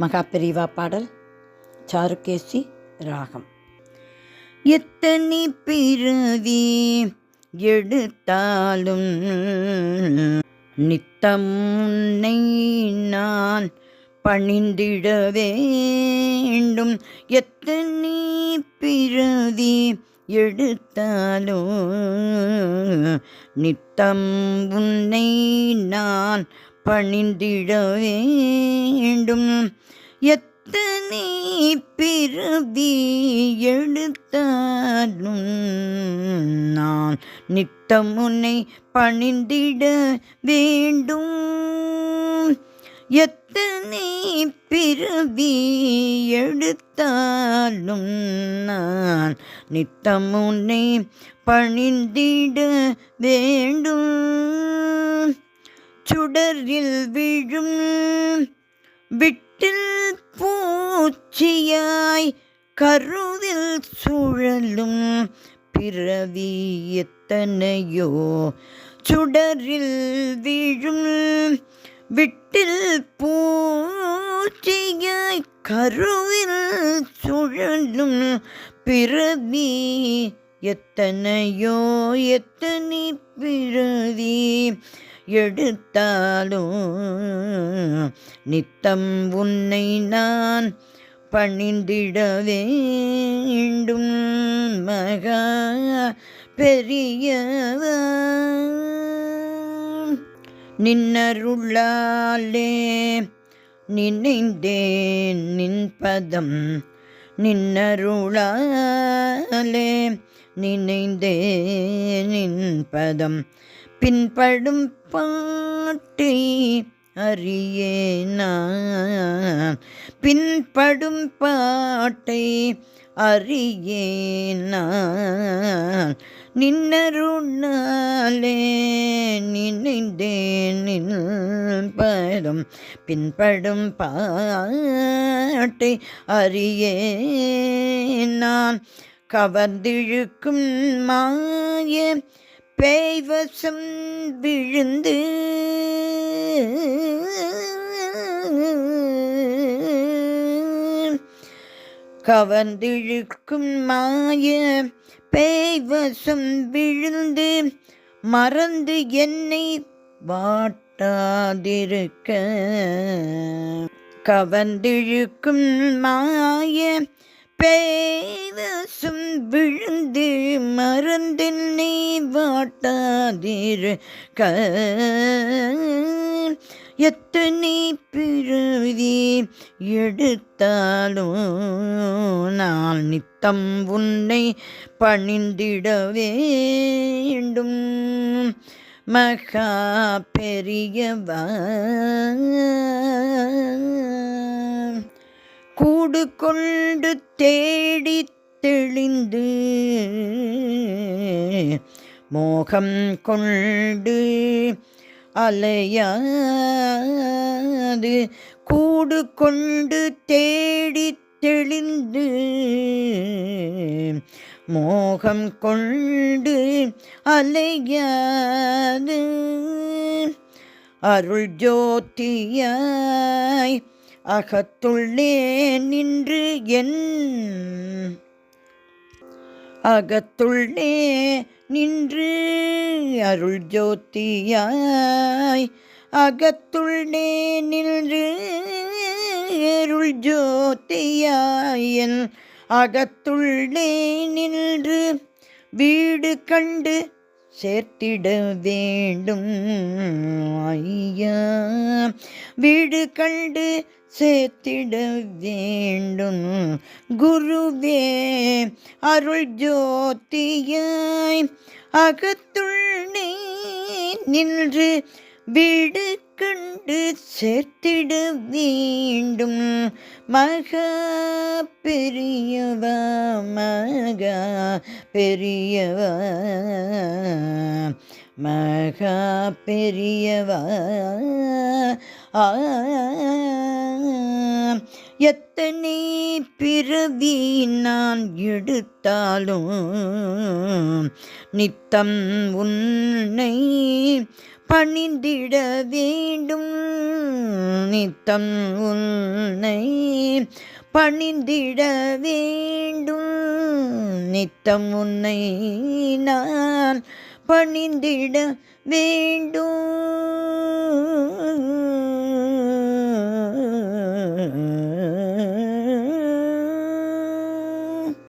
மகாபெரிவா பாடல் சாருகேசி ராகம். எத்தனை பிறவி எடுத்தாலும் நித்தம் உன்னை நான் பணிந்திட வேண்டும். எத்தனை பிறவி எடுத்தாலும் நித்தம் உன்னை நான் பணிந்திட வேண்டும். எத்தனை பிறவி எடுத்தாலும் நான் நித்தம் உன்னை பணிந்திட வேண்டும். எத்தனை பிறவி எடுத்தாலும் நான் நித்தம் உன்னை பணிந்திட வேண்டும். சுடரில் விழும் விட்டில் பூச்சியாய் கருவில் சுழலும் பிறவி எத்தனையோ. சுடரில் விழும் விட்டில் பூச்சியாய் கருவில் சுழலும் பிறவி எத்தனையோ. எத்தனை பிறவி எடுத்தாலும் நித்தம் உன்னை நான் பணிந்திட வேண்டும். மகா பெரியவா நின்னருளாலே நினைந்தேன் நின் பதம். நின்னருளாலே நினைந்தேன் நின் பதம். பின்படும் பாட்டை அறியேன் நான். பின்படும் பாட்டை அறியேன் நான். நின்னருளாலே நினைந்தேன் நின் பதம். பின்படும் பாட்டை அறியேன் நான். கவர்ந்திழுக்கும் மாய பேய்வசம் விழுந்து கவர்ந்திழுக்கும் மாய பேய்வசம் விழுந்து மறந்து என்னை வாட்டாதிருக்க. கவர்ந்திழுக்கும் மாய பேய்வசம் விழுந்து மறந்தென்னை வாட்டாதிருக்க. எத்தனை பிறவி எடுத்தாலும் நான் நித்தம் உன்னை பணிந்திட வேண்டும். மகா பெரியவா கூடு கொண்டு தேடி தெளிந்து மோகம் கொண்டு அலையாது. கூடு கொண்டு தேடி தெளிந்து மோகம் கொண்டு அலையாது. அருள் ஜோதியாய் அகத்துள்ளே நின்று என் அகத்துள்ளே நின்று அருள் ஜோதியாய் அகத்துள்ளே நின்று அருள் ஜோதியாய் என் அகத்துள்ளே நின்று வீடு கண்டு சேர்த்திட வேண்டும். ஐயா வீடு கண்டு சேர்த்திட வேண்டும். குருவே அருள் ஜோதியாய் அகத்துள்ளே நின்று வீடு கண்டு சேர்த்திட வேண்டும். மகா பெரியவா மகா பெரியவா மகா பெரியவா. எத்தனை பிறவி நான் எடுத்தாலும் நித்தம் உன்னை பணிந்திட வேண்டும். நித்தம் உன்னை பணிந்திட வேண்டும். நித்தம் உன்னை நான் பணிந்திட வேண்டும்.